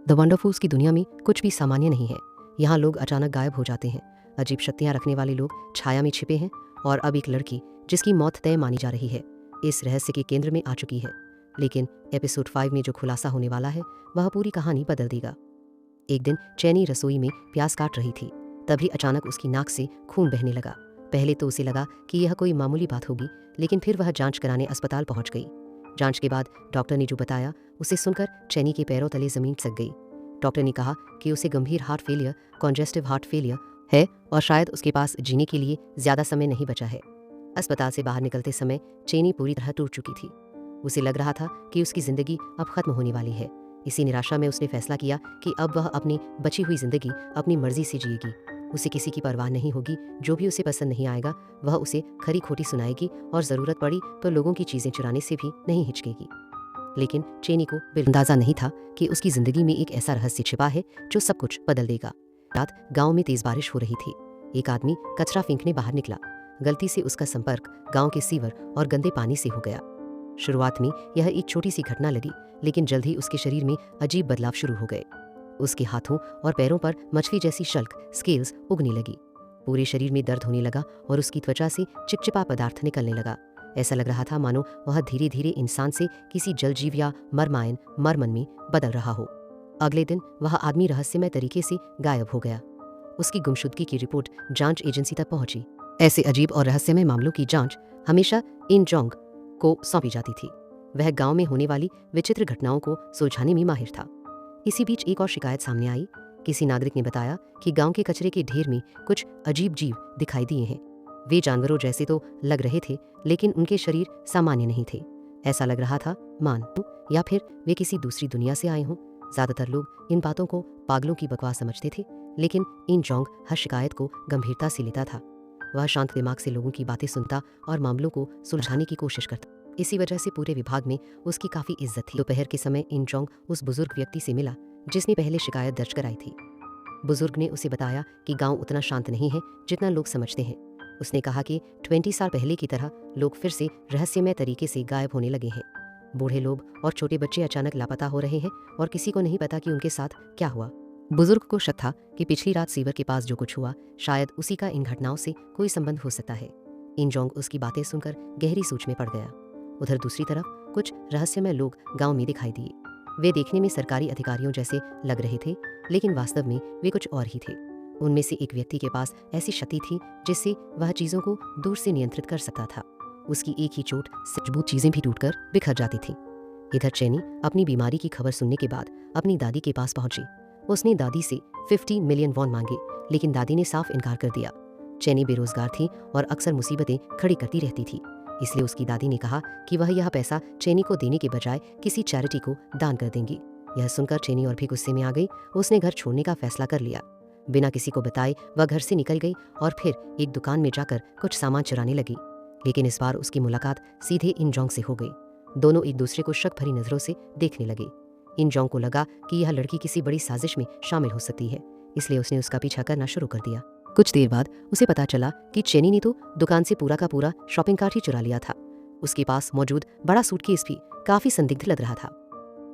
The वंडरफुल्स की दुनिया में कुछ भी सामान्य नहीं है। यहाँ लोग अचानक गायब हो जाते हैं, अजीब शक्तियाँ रखने वाले लोग छाया में छिपे हैं, और अब एक लड़की जिसकी मौत तय मानी जा रही है इस रहस्य के केंद्र में आ चुकी है। लेकिन एपिसोड 5 में जो खुलासा होने वाला है वह पूरी कहानी बदल देगा। एक दिन चैनी रसोई में प्याज काट रही थी, तभी अचानक उसकी नाक से खून बहने लगा। पहले तो उसे लगा कि यह कोई मामूली बात होगी, लेकिन फिर वह जांच कराने अस्पताल पहुंच गई। जांच के बाद डॉक्टर ने जो बताया उसे सुनकर चैनी के पैरों तले जमीन सक गई। डॉक्टर ने कहा कि उसे गंभीर heart failure, congestive heart failure है और शायद उसके पास जीने के लिए ज्यादा समय नहीं बचा है। अस्पताल से बाहर निकलते समय चैनी पूरी तरह टूट चुकी थी। उसे लग रहा था कि उसकी जिंदगी अब खत्म होने वाली है। इसी निराशा में उसने फैसला किया कि अब वह अपनी बची हुई जिंदगी अपनी मर्जी से जिएगी। उसे किसी की परवाह नहीं होगी, जो भी उसे पसंद नहीं आएगा वह उसे खरी खोटी सुनाएगी और जरूरत पड़ी तो लोगों की चीजें चुराने से भी नहीं हिचकेगी। लेकिन चैनी को अंदाजा नहीं था कि उसकी जिंदगी में एक ऐसा रहस्य छिपा है जो सब कुछ बदल देगा। रात गांव में तेज बारिश हो रही थी। एक आदमी कचरा फेंकने बाहर निकला। गलती से उसका संपर्क गांव के सीवर और गंदे पानी से हो गया। शुरुआत में यह एक छोटी सी घटना लगी, लेकिन जल्द ही उसके शरीर में अजीब बदलाव शुरू हो गए। उसके हाथों और पैरों पर मछली जैसी शल्क स्केल्स उगने लगी। पूरे शरीर में दर्द होने लगा और उसकी त्वचा से चिपचिपा पदार्थ निकलने लगा। ऐसा लग रहा था मानो वह धीरे धीरे इंसान से किसी जलजीव या मरमायन मरमन में बदल रहा हो। अगले दिन वह आदमी रहस्यमय तरीके से गायब हो गया। उसकी गुमशुदगी की रिपोर्ट जांच एजेंसी तक पहुंची। ऐसे अजीब और रहस्यमय मामलों की जांच हमेशा इन जोंग को सौंपी जाती थी। वह गांव में होने वाली विचित्र घटनाओं को सुलझाने में माहिर था। इसी बीच एक और शिकायत सामने आई। किसी नागरिक ने बताया कि गांव के कचरे के ढेर में कुछ अजीब जीव दिखाई दिए हैं। वे जानवरों जैसे तो लग रहे थे, लेकिन उनके शरीर सामान्य नहीं थे। ऐसा लग रहा था मानो या फिर वे किसी दूसरी दुनिया से आए हों। ज्यादातर लोग इन बातों को पागलों की बकवास समझते थे, लेकिन इन जोंग हर शिकायत को गंभीरता से लेता था। वह शांत दिमाग से लोगों की बातें सुनता और मामलों को सुलझाने की कोशिश करता। इसी वजह से पूरे विभाग में उसकी काफी इज्जत थी। दोपहर के समय इन जोंग उस बुजुर्ग व्यक्ति से मिला जिसने पहले शिकायत दर्ज कराई थी। बुजुर्ग ने उसे बताया कि गांव उतना शांत नहीं है जितना लोग समझते हैं। उसने कहा कि 20 साल पहले की तरह लोग फिर से रहस्यमय तरीके से गायब होने लगे हैं। बूढ़े लोग और छोटे बच्चे अचानक लापता हो रहे हैं और किसी को नहीं पता कि उनके साथ क्या हुआ। बुजुर्ग को शक था कि पिछली रात सीवर के पास जो कुछ हुआ शायद उसी का इन घटनाओं से कोई संबंध हो सकता है। इन जोंग उसकी बातें सुनकर गहरी सोच में पड़ गया। उधर दूसरी तरफ कुछ रहस्यमय लोग गांव में दिखाई दिए। वे देखने में सरकारी अधिकारियों जैसे लग रहे थे, लेकिन वास्तव में वे कुछ और ही थे। उनमें से एक व्यक्ति के पास ऐसी शक्ति थी जिससे वह चीजों को दूर से नियंत्रित कर सकता था। उसकी एक ही चोट से मजबूत चीजें भी टूटकर बिखर जाती थीं। इधर चैनी अपनी बीमारी की खबर सुनने के बाद अपनी दादी के पास पहुंची। उसने दादी से 50 मिलियन वॉन मांगे, लेकिन दादी ने साफ इनकार कर दिया। चैनी बेरोजगार थी और अक्सर मुसीबतें खड़ी करती रहती थी, इसलिए उसकी दादी ने कहा कि वह यह पैसा चैनी को देने के बजाय किसी चैरिटी को दान कर देंगी। यह सुनकर चैनी और भी गुस्से में आ गई। उसने घर छोड़ने का फैसला कर लिया। बिना किसी को बताए वह घर से निकल गई और फिर एक दुकान में जाकर कुछ सामान चुराने लगी। लेकिन इस बार उसकी मुलाकात सीधे इन जोंग से हो गई। दोनों एक दूसरे को शक भरी नजरों से देखने लगे। इन जोंग को लगा कि यह लड़की किसी बड़ी साजिश में शामिल हो सकती है, इसलिए उसने उसका पीछा करना शुरू कर दिया। कुछ देर बाद उसे पता चला कि चैनी ने तो दुकान से पूरा का पूरा शॉपिंग कार्ट ही चुरा लिया था। उसके पास मौजूद बड़ा सूटकेस भी काफी संदिग्ध लग रहा था।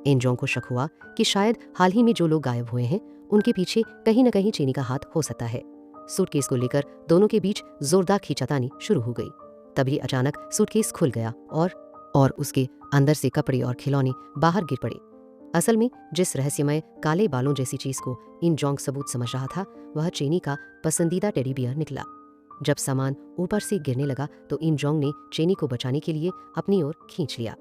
इन जोंग को शक हुआ कि शायद हाल ही में जो लोग गायब हुए हैं उनके पीछे कहीं न कहीं चैनी का हाथ हो सकता है। सूटकेस को लेकर दोनों के बीच जोरदार खींचातानी शुरू हो गई। तभी अचानक सूटकेस खुल गया और उसके अंदर से कपड़े और खिलौने बाहर गिर पड़े। असल में जिस रहस्यमय काले बालों जैसी चीज को इन जोंग सबूत समझ रहा था वह चैनी का पसंदीदा टेडी बियर निकला। जब सामान ऊपर से गिरने लगा तो इन जोंग ने चैनी को बचाने के लिए अपनी ओर खींच लिया।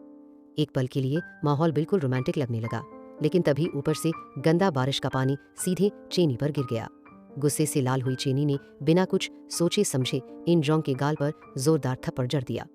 एक पल के लिए माहौल बिल्कुल रोमांटिक लगने लगा, लेकिन तभी ऊपर से गंदा बारिश का पानी सीधे चैनी पर गिर गया। गुस्से से लाल हुई चैनी ने बिना कुछ सोचे समझे इन जोंग के गाल पर जोरदार थप्पड़ जड़ दिया।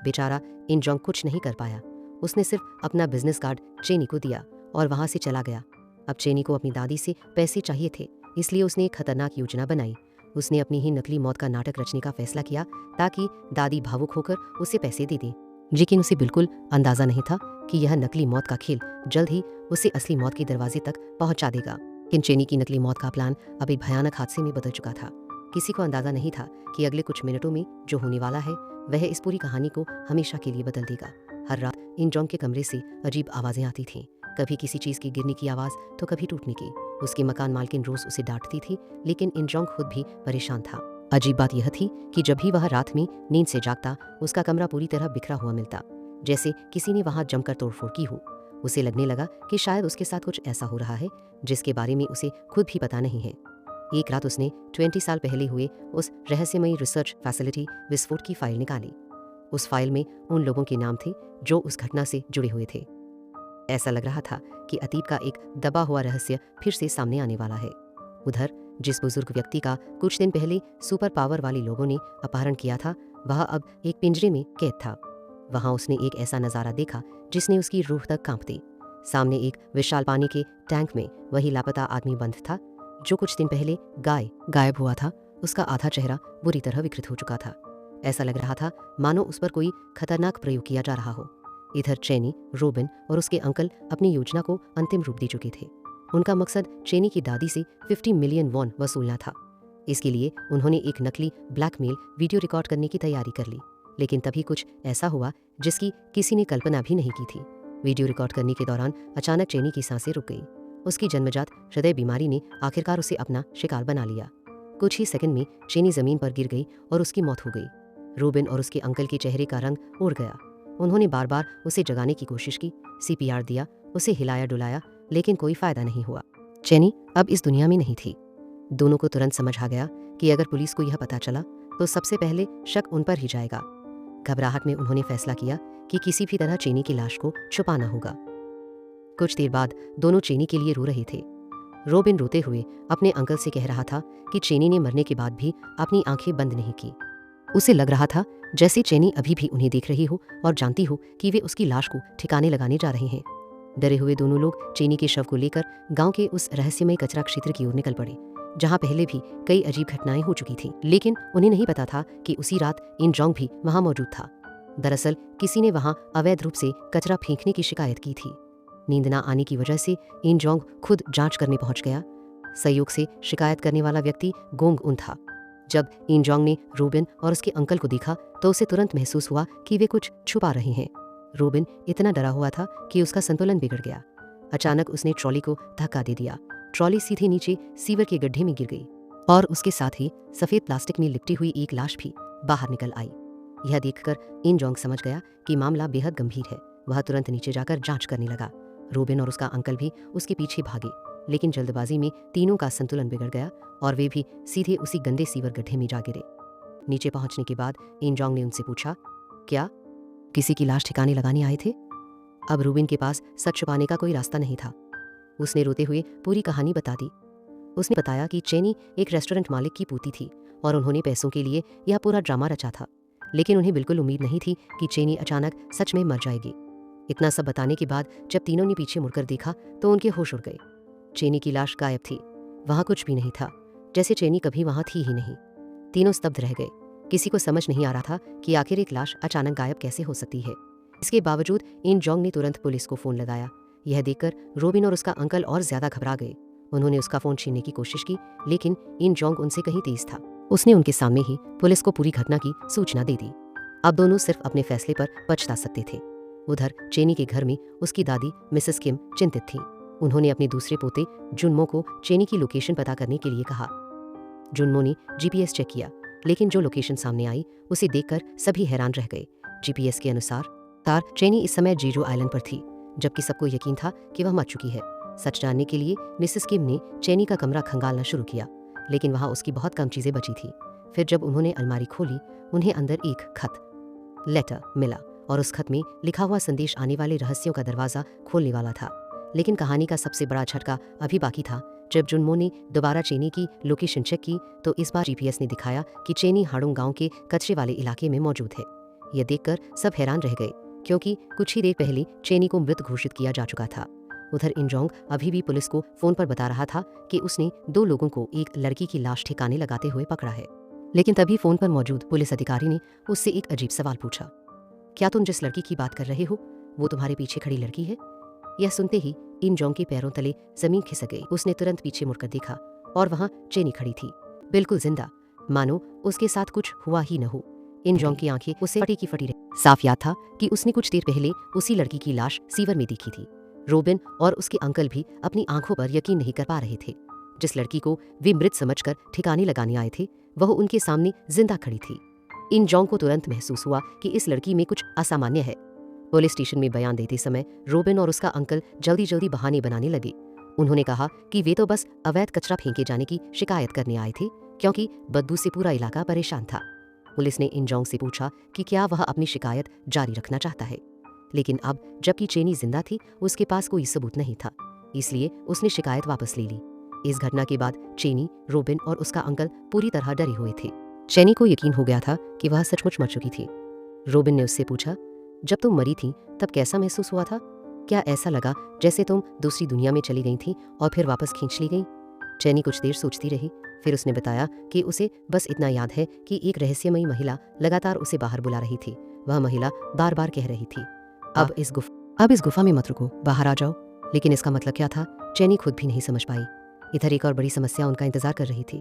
बेचारा इन जोंग कुछ नहीं कर पाया। उसने सिर्फ अपना बिजनेस कार्ड चैनी को दिया और वहां से चला गया। अब चैनी को अपनी दादी से पैसे चाहिए थे, इसलिए उसने एक खतरनाक योजना बनाई। उसने अपनी ही नकली मौत का नाटक रचने का फैसला किया ताकि दादी भावुक होकर उसे पैसे दे दें। लेकिन उसे बिल्कुल अंदाजा नहीं था कि यह नकली मौत का खेल जल्द ही उसे असली मौत के दरवाजे तक पहुंचा देगा। लेकिन चैनी की नकली मौत का प्लान अब एक भयानक हादसे में बदल चुका था। किसी को अंदाजा नहीं था कि अगले कुछ मिनटों में जो होने वाला है वह इस पूरी कहानी को हमेशा के लिए बदल देगा। हर रात इन जोंग के कमरे से अजीब आवाजें आती थीं। कभी किसी चीज की गिरने की आवाज तो कभी टूटने की। उसकी मकान मालकिन रोज उसे डांटती थी, लेकिन इन जोंग खुद भी परेशान था। अजीब बात यह थी कि जब भी वह रात में नींद से जागता, उसका कमरा पूरी तरह बिखरा हुआ मिलता, जैसे किसी ने वहां जमकर तोड़फोड़ की हो। उसे लगने लगा कि शायद उसके साथ कुछ ऐसा हो रहा है जिसके बारे में उसे खुद भी पता नहीं है। एक रात उसने 20 साल पहले हुए उस रहस्यमयी रिसर्च फैसिलिटी विस्फोट की फाइल निकाली। उस फाइल में उन लोगों के नाम थे जो उस घटना से जुड़े हुए थे। ऐसा लग रहा था कि अतीत का एक दबा हुआ रहस्य फिर से सामने आने वाला है। उधर जिस बुजुर्ग व्यक्ति का कुछ दिन पहले सुपर पावर वाली लोगों ने अपहरण किया था, वह अब एक पिंजरे में कैद था। वहां उसने एक ऐसा नजारा देखा जिसने उसकी रूह तक कांप दी। सामने एक विशाल पानी के टैंक में वही लापता आदमी बंद था जो कुछ दिन पहले गायब हुआ था। उसका आधा चेहरा बुरी तरह विकृत हो चुका था। ऐसा लग रहा था मानो उस पर कोई खतरनाक प्रयोग किया जा रहा हो। इधर चेनी, रोबिन और उसके अंकल अपनी योजना को अंतिम रूप दे चुके थे। उनका मकसद चेनी की दादी से 50 मिलियन वॉन वसूलना था। इसके लिए उन्होंने एक नकली ब्लैकमेल वीडियो रिकॉर्ड करने की तैयारी कर ली, लेकिन तभी कुछ ऐसा हुआ जिसकी किसी ने कल्पना भी नहीं की थी। वीडियो रिकॉर्ड करने के दौरान अचानक चेनी की सांसें रुक गई। उसकी जन्मजात हृदय बीमारी ने आखिरकार उसे अपना शिकार बना लिया। कुछ ही सेकंड में चेनी जमीन पर गिर गई और उसकी मौत हो गई। रोबिन और उसके अंकल के चेहरे का रंग उड़ गया। उन्होंने बार बार उसे जगाने की कोशिश की, CPR दिया, उसे हिलाया डुलाया, लेकिन कोई फायदा नहीं हुआ। चेनी अब इस दुनिया में नहीं थी। दोनों को तुरंत समझ आ गया कि अगर पुलिस को यह पता चला तो सबसे पहले शक उन पर ही जाएगा। घबराहट में उन्होंने फैसला किया कि किसी भी तरह चेनी की लाश को छुपाना होगा। कुछ देर बाद दोनों चेनी के लिए रो रहे थे। रोबिन रोते हुए अपने अंकल से कह रहा था कि चेनी ने मरने के बाद भी अपनी आंखें बंद नहीं की। उसे लग रहा था जैसे चेनी अभी भी उन्हें देख रही हो और जानती हो कि वे उसकी लाश को ठिकाने लगाने जा रहे हैं। डरे हुए दोनों लोग चेनी के शव को लेकर गांव के उस रहस्यमय कचरा क्षेत्र की ओर निकल पड़े, जहां पहले भी कई अजीब घटनाएं हो चुकी थीं। लेकिन उन्हें नहीं पता था कि उसी रात इन जोंग भी वहां मौजूद था। दरअसल किसी ने वहां अवैध रूप से कचरा फेंकने की शिकायत की थी। नींद न आने की वजह से इन जोंग खुद जांच करने पहुंच गया। सहयोग से शिकायत करने वाला व्यक्ति गोंग उन था। जब इन जोंग ने रोबिन और उसके अंकल को देखा तो उसे तुरंत महसूस हुआ कि वे कुछ छुपा रहे हैं। रोबिन इतना डरा हुआ था कि उसका संतुलन बिगड़ गया। अचानक उसने ट्रॉली को धक्का दे दिया। ट्रॉली सीधे नीचे सीवर के गड्ढे में गिर गई और उसके साथ ही सफेद प्लास्टिक में लिपटी हुई एक लाश भी बाहर निकल आई। यह देखकर इन जोंग समझ गया कि मामला बेहद गंभीर है। वह तुरंत नीचे जाकर जांच करने लगा। रोबिन और उसका अंकल भी उसके पीछे भागे, लेकिन जल्दबाजी में तीनों का संतुलन बिगड़ गया और वे भी सीधे उसी गंदे सीवर गड्ढे में जा गिरे। नीचे पहुंचने के बाद इन जोंग ने उनसे पूछा, क्या किसी की लाश ठिकाने लगाने आए थे? अब रोबिन के पास सच छुपाने का कोई रास्ता नहीं था। उसने रोते हुए पूरी कहानी बता दी। उसने बताया कि चेनी एक रेस्टोरेंट मालिक की पोती थी और उन्होंने पैसों के लिए यह पूरा ड्रामा रचा था, लेकिन उन्हें बिल्कुल उम्मीद नहीं थी कि चेनी अचानक सच में मर जाएगी। इतना सब बताने के बाद जब तीनों ने पीछे मुड़कर देखा तो उनके होश उड़ गए। चेनी की लाश गायब थी। वहां कुछ भी नहीं था, जैसे चेनी कभी वहां थी ही नहीं। तीनों स्तब्ध रह गए। किसी को समझ नहीं आ रहा था कि आखिर एक लाश अचानक गायब कैसे हो सकती है। इसके बावजूद इन जोंग ने तुरंत पुलिस को फोन लगाया। यह देखकर रोबिन और उसका अंकल और ज्यादा घबरा गए। उन्होंने उसका फोन छीनने की कोशिश की, लेकिन इन जोंग उनसे कहीं तेज था। उसने उनके सामने ही पुलिस को पूरी घटना की सूचना दे दी। अब दोनों सिर्फ अपने फैसले पर पछता सकते थे। उधर चेनी के घर में उसकी दादी मिसेस किम चिंतित थी। उन्होंने अपने दूसरे पोते जुनमो को चेनी की लोकेशन पता करने के लिए कहा। जुनमो ने GPS चेक किया, लेकिन जो लोकेशन सामने आई उसे देखकर सभी हैरान रह गए। GPS के अनुसार चेनी इस समय जीरो आइलैंड पर थी, जबकि सबको यकीन था कि वह मर चुकी है। सच जानने के लिए मिसेस किम ने चेनी का कमरा खंगालना शुरू किया, लेकिन वहां उसकी बहुत कम चीजें बची थी। फिर जब उन्होंने अलमारी खोली, उन्हें अंदर एक लेटर मिला और उस खत में लिखा हुआ संदेश आने वाले रहस्यों का दरवाजा खोलने वाला था। लेकिन कहानी का सबसे बड़ा झटका अभी बाकी था। जब जुनमो ने दोबारा चेनी की लोकेशन चेक की तो इस बार GPS ने दिखाया कि चेनी हाड़ोंग गांव के कचरे वाले इलाके में मौजूद है। यह देखकर सब हैरान रह गए, क्योंकि कुछ ही देर पहले चेनी को मृत घोषित किया जा चुका था। उधर इंजोंग अभी भी पुलिस को फोन पर बता रहा था कि उसने 2 लोगों को एक लड़की की लाश ठिकाने लगाते हुए पकड़ा है। लेकिन तभी फोन पर मौजूद पुलिस अधिकारी ने उससे एक अजीब सवाल पूछा, क्या तुम जिस लड़की की बात कर रहे हो वो तुम्हारे पीछे खड़ी लड़की है? यह सुनते ही इंजोंग के पैरों तले जमीन खिसक गई। उसने तुरंत पीछे मुड़कर देखा और वहां चेनी खड़ी थी, बिल्कुल जिंदा, मानो उसके साथ कुछ हुआ ही न हो। इंजोंग की आंखें उससे फटी की फटी रही। साफ याद था कि उसने कुछ देर पहले उसी लड़की की लाश सीवर में देखी थी। रोबिन और उसके अंकल भी अपनी आंखों पर यकीन नहीं कर पा रहे थे। जिस लड़की को वे मृत समझकर ठिकाने लगाने आए थे वह उनके सामने जिंदा खड़ी थी। इन जोंग को तुरंत महसूस हुआ कि इस लड़की में कुछ असामान्य है। पुलिस स्टेशन में बयान देते समय रोबिन और उसका अंकल जल्दी जल्दी बहाने बनाने लगे। उन्होंने कहा कि वे तो बस अवैध कचरा फेंके जाने की शिकायत करने आए थे, क्योंकि बदबू से पूरा इलाका परेशान था। पुलिस ने इन जोंग से पूछा कि क्या वह अपनी शिकायत जारी रखना चाहता है, लेकिन अब जबकि चेनी जिंदा थी उसके पास कोई सबूत नहीं था, इसलिए उसने शिकायत वापस ले ली। इस घटना के बाद चेनी, रोबिन और उसका अंकल पूरी तरह डरे हुए थे। चेनी को यकीन हो गया था कि वह सचमुच मर चुकी थी। रोबिन ने उससे पूछा, जब तुम मरी थी तब कैसा महसूस हुआ था? क्या ऐसा लगा जैसे तुम दूसरी दुनिया में चली गई थी और फिर वापस खींच ली गई? चेनी कुछ देर सोचती रही, फिर उसने बताया कि उसे बस इतना याद है कि एक रहस्यमयी महिला लगातार उसे बाहर बुला रही थी। वह महिला बार बार कह रही थी, अब इस गुफा में मत रुको, बाहर आ जाओ। लेकिन इसका मतलब क्या था, चेनी खुद भी नहीं समझ पाई। इधर एक और बड़ी समस्या उनका इंतजार कर रही थी।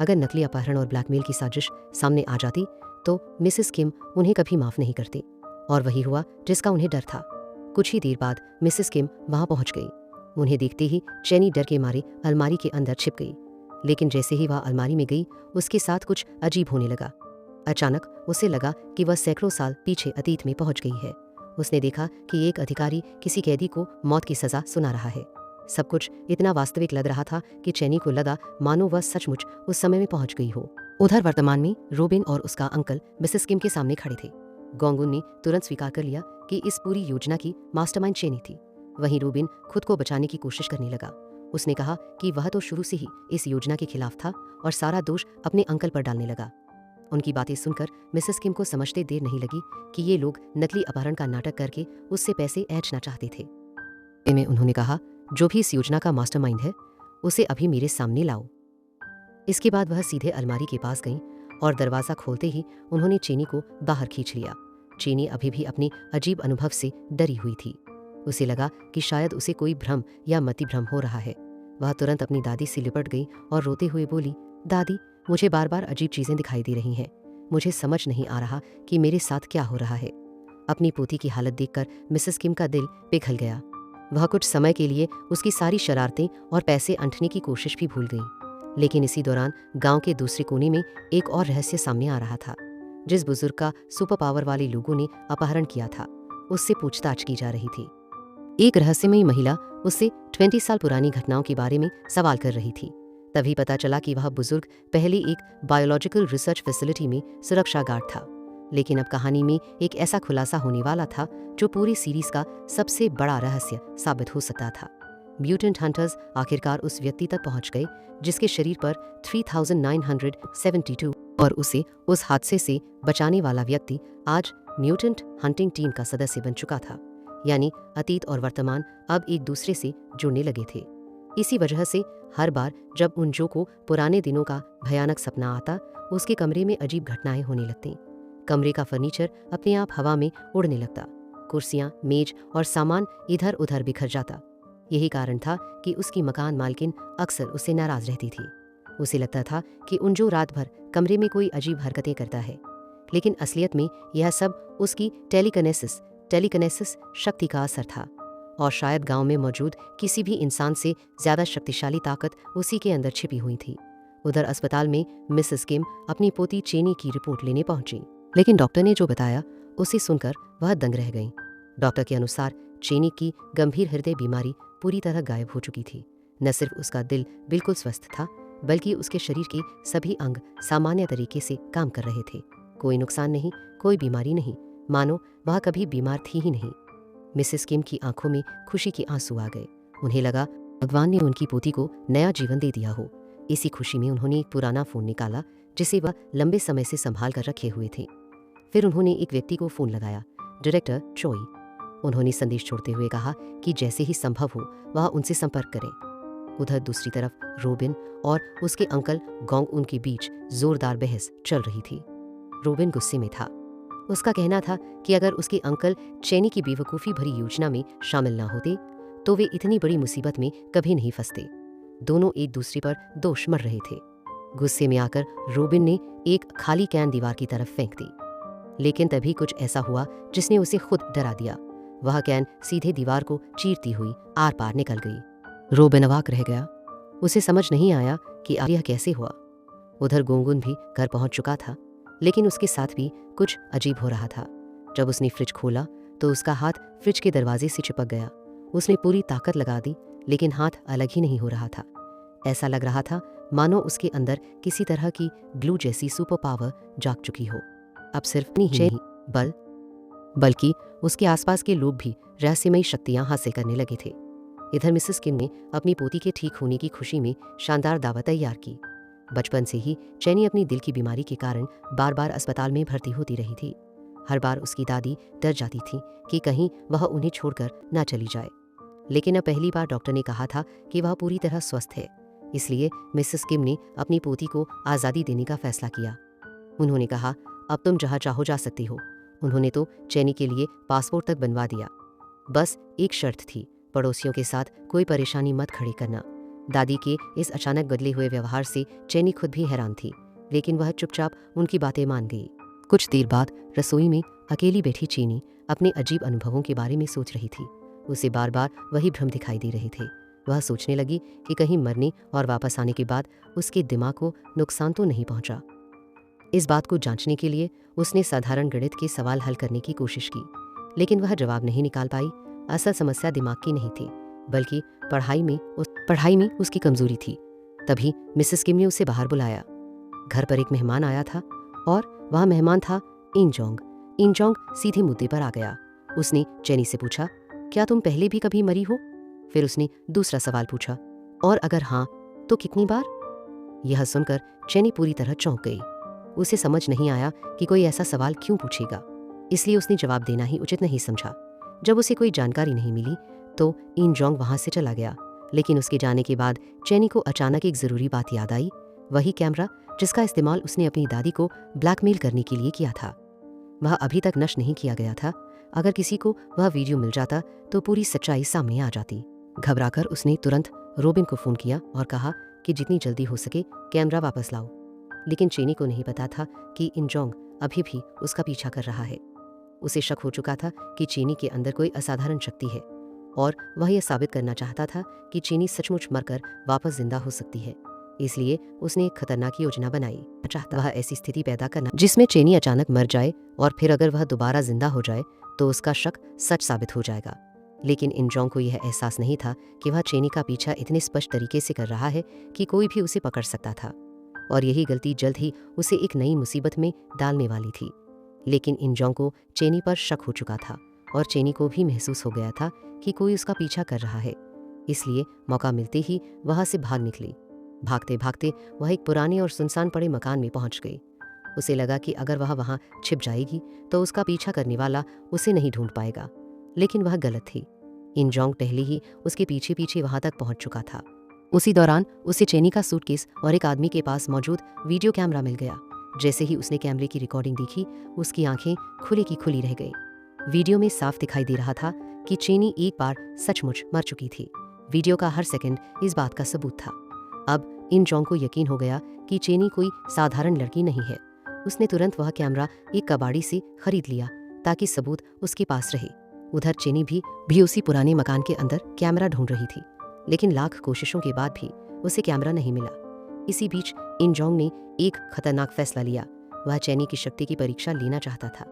अगर नकली अपहरण और ब्लैकमेल की साजिश सामने आ जाती तो मिसेस किम उन्हें कभी माफ नहीं करती, और वही हुआ जिसका उन्हें डर था। कुछ ही देर बाद मिसेस किम वहां पहुंच गई। उन्हें देखते ही चेनी डर के मारे अलमारी के अंदर छिप गई, लेकिन जैसे ही वह अलमारी में गई उसके साथ कुछ अजीब होने लगा। अचानक उसे लगा कि वह सैकड़ों साल पीछे अतीत में पहुंच गई है। उसने देखा कि एक अधिकारी किसी कैदी को मौत की सजा सुना रहा है। सब कुछ इतना वास्तविक लग रहा था कि चेनी को लगा मानो वह सचमुच उस समय में पहुंच गई हो। उधर वर्तमान में रोबिन और उसका अंकल मिसेस किम के सामने खड़े थे। गोंगुन ने तुरंत स्वीकार कर लिया कि इस पूरी योजना की मास्टरमाइंड चेनी थी। वहीं रोबिन खुद को बचाने की कोशिश करने लगा। उसने कहा कि वह तो शुरू से ही इस योजना के खिलाफ था और सारा दोष अपने अंकल पर डालने लगा। उनकी बातें सुनकर मिसेस किम को समझते देर नहीं लगी कि ये लोग नकली अपहरण का नाटक करके उससे पैसे ऐंठना चाहते थे। में उन्होंने कहा, जो भी इस योजना का मास्टरमाइंड है उसे अभी मेरे सामने लाओ। इसके बाद वह सीधे अलमारी के पास गईं और दरवाज़ा खोलते ही उन्होंने चेनी को बाहर खींच लिया। चेनी अभी भी अपने अजीब अनुभव से डरी हुई थी। उसे लगा कि शायद उसे कोई भ्रम या मतिभ्रम हो रहा है। वह तुरंत अपनी दादी से लिपट गई और रोते हुए बोली, दादी, मुझे बार बार अजीब चीज़ें दिखाई दे रही हैं। मुझे समझ नहीं आ रहा कि मेरे साथ क्या हो रहा है। अपनी पोती की हालत देखकर मिसेस किम का दिल पिघल गया। वह कुछ समय के लिए उसकी सारी शरारतें और पैसे अंठने की कोशिश भी भूल गई। लेकिन इसी दौरान गांव के दूसरे कोने में एक और रहस्य सामने आ रहा था। जिस बुजुर्ग का सुपर पावर वाले लोगों ने अपहरण किया था उससे पूछताछ की जा रही थी। एक रहस्यमयी महिला उससे 20 साल पुरानी घटनाओं के बारे में सवाल कर रही थी। तभी पता चला कि वह बुजुर्ग पहले एक बायोलॉजिकल रिसर्च फैसिलिटी में सुरक्षा गार्ड था। लेकिन अब कहानी में एक ऐसा खुलासा होने वाला था जो पूरी सीरीज का सबसे बड़ा रहस्य साबित हो सकता था। म्यूटेंट हंटर्स आखिरकार उस व्यक्ति तक पहुंच गए जिसके शरीर पर 3972 और उसे उस हादसे से बचाने वाला व्यक्ति आज म्यूटेंट हंटिंग टीम का सदस्य बन चुका था। यानी अतीत और वर्तमान अब एक दूसरे से जुड़ने लगे थे। इसी वजह से हर बार जब उनजो को पुराने दिनों का भयानक सपना आता उसके कमरे में अजीब घटनाएं होने लगती। कमरे का फर्नीचर अपने आप हवा में उड़ने लगता, कुर्सियां, मेज और सामान इधर उधर बिखर जाता। यही कारण था कि उसकी मकान मालकिन अक्सर उससे नाराज रहती थी। उसे लगता था कि उनजो रात भर कमरे में कोई अजीब हरकतें करता है, लेकिन असलियत में यह सब उसकी टेलीकिनेसिस शक्ति का असर था। और शायद गांव में मौजूद किसी भी इंसान से ज्यादा शक्तिशाली ताकत उसी के अंदर छिपी हुई थी। उधर अस्पताल में मिसेस किम अपनी पोती चेनी की रिपोर्ट लेने पहुंची, लेकिन डॉक्टर ने जो बताया उसे सुनकर वह दंग रह गई। डॉक्टर के अनुसार चेनी की गंभीर हृदय बीमारी पूरी तरह गायब हो चुकी थी। न सिर्फ उसका दिल बिल्कुल स्वस्थ था, बल्कि उसके शरीर के सभी अंग सामान्य तरीके से काम कर रहे थे। कोई नुकसान नहीं, कोई बीमारी नहीं, मानो वह कभी बीमार थी ही नहीं। मिसेस किम की आंखों में खुशी के आंसू आ गए। उन्हें लगा भगवान ने उनकी पोती को नया जीवन दे दिया हो। इसी खुशी में उन्होंने एक पुराना फ़ोन निकाला जिसे वह लंबे समय से संभाल कर रखे हुए थे। फिर उन्होंने एक व्यक्ति को फ़ोन लगाया, डायरेक्टर चोई। उन्होंने संदेश छोड़ते हुए कहा कि जैसे ही संभव हो वह उनसे संपर्क करें। उधर दूसरी तरफ रोबिन और उसके अंकल गोंग उनके बीच जोरदार बहस चल रही थी। रोबिन गुस्से में था। उसका कहना था कि अगर उसके अंकल चेनी की बेवकूफ़ी भरी योजना में शामिल ना होते तो वे इतनी बड़ी मुसीबत में कभी नहीं फंसते। दोनों एक दूसरे पर दोष मर रहे थे। गुस्से में आकर रोबिन ने एक खाली कैन दीवार की तरफ फेंक दी, लेकिन तभी कुछ ऐसा हुआ जिसने उसे खुद डरा दिया। वह कैन सीधे दीवार को चीरती हुई आर पार निकल गई। रो बेनवाक रह गया। उसे समझ नहीं आया कि यह कैसे हुआ। उधर गोंगुन भी घर पहुंच चुका था, लेकिन उसके साथ भी कुछ अजीब हो रहा था। जब उसने फ्रिज खोला तो उसका हाथ फ्रिज के दरवाजे से चिपक गया। उसने पूरी ताकत लगा दी, लेकिन हाथ अलग ही नहीं हो रहा था। ऐसा लग रहा था मानो उसके अंदर किसी तरह की ग्लू जैसी सुपर पावर जाग चुकी हो। अब सिर्फ नहीं बल्कि उसके आसपास के लोग भी रहस्यमयी शक्तियां हासिल करने लगे थे। इधर मिसेस किम ने अपनी पोती के ठीक होने की खुशी में शानदार दावत तैयार की। बचपन से ही चैनी अपनी दिल की बीमारी के कारण बार बार अस्पताल में भर्ती होती रही थी। हर बार उसकी दादी डर जाती थी कि कहीं वह उन्हें छोड़कर ना चली जाए, लेकिन अब पहली बार डॉक्टर ने कहा था कि वह पूरी तरह स्वस्थ है। इसलिए मिसेस किम ने अपनी पोती को आज़ादी देने का फैसला किया। उन्होंने कहा, अब तुम जहाँ चाहो जा सकती हो। उन्होंने तो चैनी के लिए पासपोर्ट तक बनवा दिया। बस एक शर्त थी, पड़ोसियों के साथ कोई परेशानी मत खड़ी करना। दादी के इस अचानक बदले हुए व्यवहार से चैनी खुद भी हैरान थी, लेकिन वह चुपचाप उनकी बातें मान गई। कुछ देर बाद रसोई में अकेली बैठी चीनी अपने अजीब अनुभवों के बारे में सोच रही थी। उसे बार बार वही भ्रम दिखाई दे रहे थे। वह सोचने लगी कि कहीं मरने और वापस आने के बाद उसके दिमाग को नुकसान तो नहीं पहुंचा। इस बात को जांचने के लिए उसने साधारण गणित के सवाल हल करने की कोशिश की, लेकिन वह जवाब नहीं निकाल पाई। असल समस्या दिमाग की नहीं थी, बल्कि पढ़ाई में उसकी कमजोरी थी। तभी मिसेस किम ने उसे बाहर बुलाया। घर पर एक मेहमान आया था और वह मेहमान था इंजोंग। इंजोंग सीधे मुद्दे पर आ गया। उसने चैनी से पूछा, क्या तुम पहले भी कभी मरी हो? फिर उसने दूसरा सवाल पूछा, और अगर हाँ तो कितनी बार? यह सुनकर चैनी पूरी तरह चौंक गई। उसे समझ नहीं आया कि कोई ऐसा सवाल क्यों पूछेगा, इसलिए उसने जवाब देना ही उचित नहीं समझा। जब उसे कोई जानकारी नहीं मिली तो इंजोंग वहां से चला गया। लेकिन उसके जाने के बाद चैनी को अचानक एक जरूरी बात याद आई, वही कैमरा जिसका इस्तेमाल उसने अपनी दादी को ब्लैकमेल करने के लिए किया था। वह अभी तक नष्ट नहीं किया गया था। अगर किसी को वह वीडियो मिल जाता तो पूरी सच्चाई सामने आ जाती। घबराकर उसने तुरंत रोबिन को फोन किया और कहा कि जितनी जल्दी हो सके कैमरा वापस लाओ। लेकिन चैनी को नहीं पता था कि इंजोंग अभी भी उसका पीछा कर रहा है। उसे शक हो चुका था कि चैनी के अंदर कोई असाधारण शक्ति है और वह यह साबित करना चाहता था कि चैनी सचमुच मरकर वापस जिंदा हो सकती है। इसलिए उसने एक खतरनाक योजना बनाई। चाहता वह ऐसी स्थिति पैदा करना जिसमें चैनी अचानक मर जाए और फिर अगर वह दोबारा जिंदा हो जाए तो उसका शक सच साबित हो जाएगा। लेकिन इंजोंग को यह एहसास नहीं था कि वह चैनी का पीछा इतने स्पष्ट तरीके से कर रहा है कि कोई भी उसे पकड़ सकता था, और यही गलती जल्द ही उसे एक नई मुसीबत में डालने वाली थी। लेकिन इंजोंग को चैनी पर शक हो चुका था और चैनी को भी महसूस हो गया था कि कोई उसका पीछा कर रहा है। इसलिए मौका मिलते ही वहां से भाग निकली। भागते भागते वह एक पुराने और सुनसान पड़े मकान में पहुंच गई। उसे लगा कि अगर वह वहां छिप जाएगी तो उसका पीछा करने वाला उसे नहीं ढूंढ पाएगा, लेकिन वह गलत थी। इंजोंग पहले ही उसके पीछे पीछे वहां तक पहुंच चुका था। उसी दौरान उसे चैनी का सूटकेस और एक आदमी के पास मौजूद वीडियो कैमरा मिल गया। जैसे ही उसने कैमरे की रिकॉर्डिंग देखी, उसकी आंखें खुली की खुली रह गई। वीडियो में साफ दिखाई दे रहा था कि चैनी एक बार सचमुच मर चुकी थी। वीडियो का हर सेकंड इस बात का सबूत था। अब इंजोंग को यकीन हो गया कि चैनी कोई साधारण लड़की नहीं है। उसने तुरंत वह कैमरा एक कबाड़ी से खरीद लिया ताकि सबूत उसके पास रहे। उधर चैनी भी उसी पुराने मकान के अंदर कैमरा ढूंढ रही थी, लेकिन लाख कोशिशों के बाद भी उसे कैमरा नहीं मिला। इसी बीच इंजोंग ने एक खतरनाक फैसला लिया। वह चैनी की शक्ति की परीक्षा लेना चाहता था।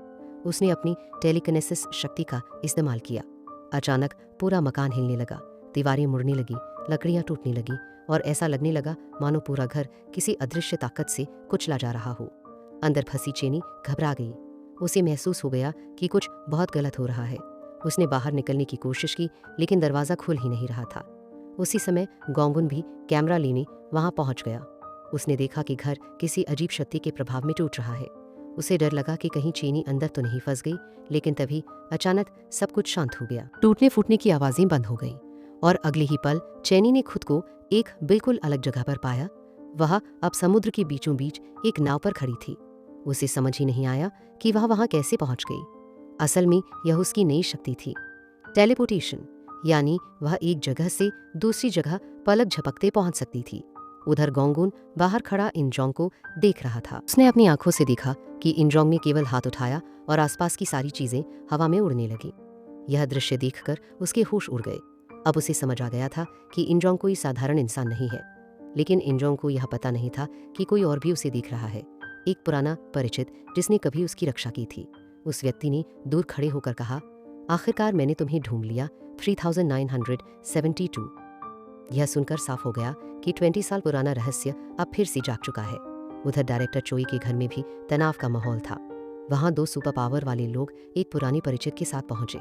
उसने अपनी टेलीकिनेसिस शक्ति का इस्तेमाल किया। अचानक पूरा मकान हिलने लगा, दीवारें मुड़ने लगी, लकड़ियां टूटने लगी और ऐसा लगने लगा मानो पूरा घर किसी अदृश्य ताकत से कुचला जा रहा हो। अंदर फंसी चैनी घबरा गई। उसे महसूस हो गया कि कुछ बहुत गलत हो रहा है। उसने बाहर निकलने की कोशिश की, लेकिन दरवाज़ा खुल ही नहीं रहा था। उसी समय गोंगुन भी कैमरा लेने वहां पहुंच गया। उसने देखा कि घर किसी अजीब शक्ति के प्रभाव में टूट रहा है। उसे डर लगा कि कहीं चैनी अंदर तो नहीं फंस गई, लेकिन तभी अचानक सब कुछ शांत हो गया। टूटने फूटने की आवाजें बंद हो गईं और अगले ही पल चैनी ने खुद को एक बिल्कुल अलग जगह पर पाया। वह अब समुद्र के बीचों बीच एक नाव पर खड़ी थी। उसे समझ ही नहीं आया कि वह वहां कैसे पहुंच गई। असल में यह उसकी नई शक्ति थी, टेलीपोर्टेशन, यानी वह एक जगह से दूसरी जगह पलक झपकते पहुंच सकती थी। उधर गोंगुन बाहर खड़ा इंजोंग को देख रहा था। उसने अपनी आंखों से देखा कि इंजोंग ने केवल हाथ उठाया और आसपास की सारी चीजें हवा में उड़ने लगी। यह दृश्य देखकर उसके होश उड़ गए। अब उसे समझ आ गया था कि इंजोंग कोई साधारण इंसान नहीं है, लेकिन इंजोंग को यह पता नहीं था कि कोई और भी उसे देख रहा है। एक पुराना परिचित जिसने कभी उसकी रक्षा की थी। उस व्यक्ति ने दूर खड़े होकर कहा, आखिरकार मैंने तुम्हें ढूंढ लिया 3972। यह सुनकर साफ हो गया कि 20 साल पुराना रहस्य अब फिर से जाग चुका है। उधर डायरेक्टर चोई के घर में भी तनाव का माहौल था। वहां 2 सुपर पावर वाले लोग एक पुरानी परिचित के साथ पहुंचे।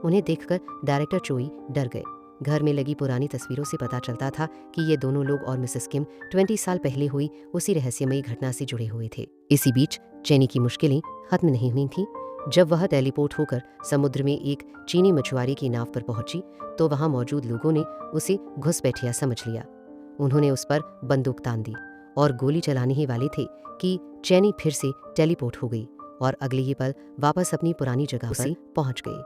उन्हें देखकर डायरेक्टर चोई डर गए। घर में लगी पुरानी तस्वीरों से पता चलता था कि ये दोनों लोग और मिसेस किम 20 साल पहले हुई उसी रहस्यमयी घटना से जुड़े हुए थे। इसी बीच चेनी की मुश्किलें खत्म नहीं हुई थीं। जब वह टेलीपोर्ट होकर समुद्र में एक चीनी मछुआरे की नाव पर पहुंची तो वहां मौजूद लोगों ने उसे घुसपैठिया समझ लिया। उन्होंने उस पर बंदूक तान दी और गोली चलाने ही वाले थे कि चेनी फिर से टेलीपोर्ट हो गई और अगले ही पल वापस अपनी पुरानी जगह पर पहुंच गई।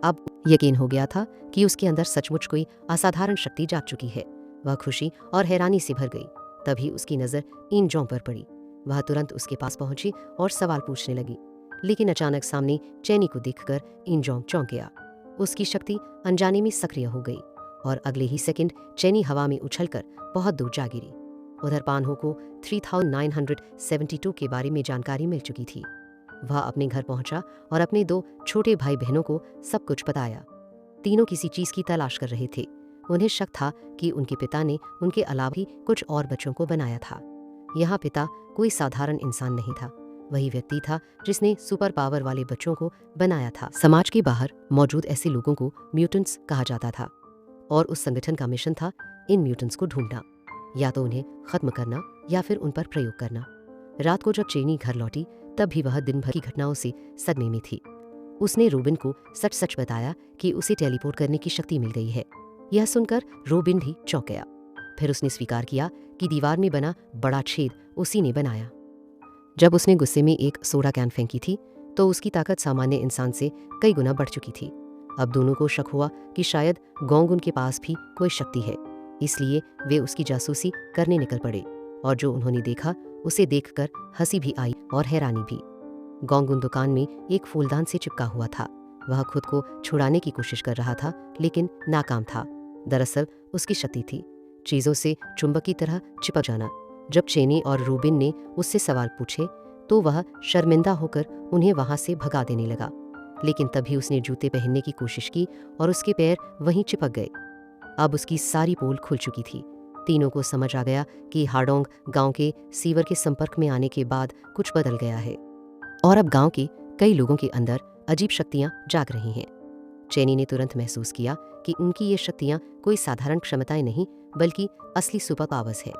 अब यकीन हो गया था कि उसके अंदर सचमुच कोई असाधारण शक्ति जाग चुकी है। वह खुशी और हैरानी से भर गई। तभी उसकी नज़र इंजोंग पर पड़ी। वह तुरंत उसके पास पहुंची और सवाल पूछने लगी, लेकिन अचानक सामने चेनी को देखकर इंजोंग चौंक गया। उसकी शक्ति अनजाने में सक्रिय हो गई और अगले ही सेकंड चेनी हवा में उछलकर बहुत दूर जा गिरी। उधर पानहो को 3972 के बारे में जानकारी मिल चुकी थी। वह अपने घर पहुंचा और अपने 2 छोटे भाई बहनों को सब कुछ बताया। तीनों किसी चीज की तलाश कर रहे थे। उन्हें शक था कि उनके पिता ने उनके अलावा भी कुछ और बच्चों को बनाया था। यहाँ पिता कोई साधारण इंसान नहीं था, वही व्यक्ति था जिसने सुपर पावर वाले बच्चों को बनाया था। समाज के बाहर मौजूद ऐसे लोगों को म्यूटेंट्स कहा जाता था और उस संगठन का मिशन था इन म्यूटेंट्स को ढूंढना, या तो उन्हें खत्म करना या फिर उन पर प्रयोग करना। रात को जब चेनी घर लौटी तब भी वह दिन भर की घटनाओं से सदमे में थी। उसने रोबिन को सच सच बताया कि उसे टेलीपोर्ट करने की शक्ति मिल गई है। यह सुनकर रोबिन भी चौंक गया। फिर उसने स्वीकार किया कि दीवार में बना बड़ा छेद उसी ने बनाया। जब उसने गुस्से में एक सोडा कैन फेंकी थी तो उसकी ताकत सामान्य इंसान से कई गुना बढ़ चुकी थी। अब दोनों को शक हुआ कि शायद गोंगुन के पास भी कोई शक्ति है, इसलिए वे उसकी जासूसी करने निकल पड़े। और जो उन्होंने देखा उसे देखकर हंसी भी आई और हैरानी भी। गोंगुन दुकान में एक फूलदान से चिपका हुआ था। वह खुद को छुड़ाने की कोशिश कर रहा था लेकिन नाकाम था। दरअसल उसकी शक्ति थी चीजों से चुंबक की तरह चिपक जाना। जब चेनी और रूबिन ने उससे सवाल पूछे तो वह शर्मिंदा होकर उन्हें वहां से भगा देने लगा, लेकिन तभी उसने जूते पहनने की कोशिश की और उसके पैर वहीं चिपक गए। अब उसकी सारी पोल खुल चुकी थी। तीनों को समझ आ गया कि हाडोंग गांव के सीवर के संपर्क में आने के बाद कुछ बदल गया है और अब गांव के कई लोगों के अंदर अजीब शक्तियां जाग रही हैं। चेनी ने तुरंत महसूस किया कि उनकी ये शक्तियां कोई साधारण क्षमताएं नहीं बल्कि असली सुपर पावर्स है।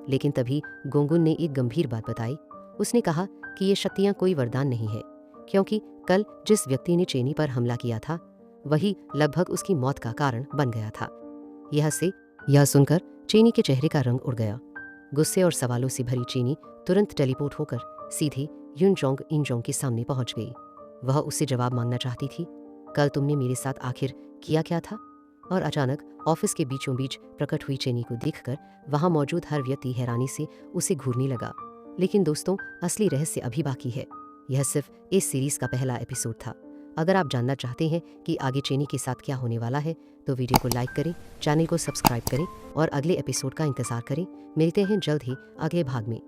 लेकिन तभी गोंगुन ने एक गंभीर बात बताई। उसने कहा कि ये शक्तियां कोई वरदान नहीं है, क्योंकि कल जिस व्यक्ति ने चेनी पर हमला किया था वही लगभग उसकी मौत का कारण बन गया था। यह सुनकर चेनी के चेहरे का रंग उड़ गया। गुस्से और सवालों से भरी चेनी तुरंत टेलीपोर्ट होकर सीधे युनजोंग इंजोंग के सामने पहुंच गई। वह उससे जवाब मांगना चाहती थी, कल तुमने मेरे साथ आखिर किया क्या था? और अचानक ऑफिस के बीचों बीच प्रकट हुई चेनी को देखकर वहां मौजूद हर व्यक्ति हैरानी से उसे घूरने लगा। लेकिन दोस्तों, असली रहस्य अभी बाकी है। यह सिर्फ इस सीरीज का पहला एपिसोड था। अगर आप जानना चाहते हैं कि आगे चेनी के साथ क्या होने वाला है तो वीडियो को लाइक करें, चैनल को सब्सक्राइब करें और अगले एपिसोड का इंतजार करें। मिलते हैं जल्द ही अगले भाग में।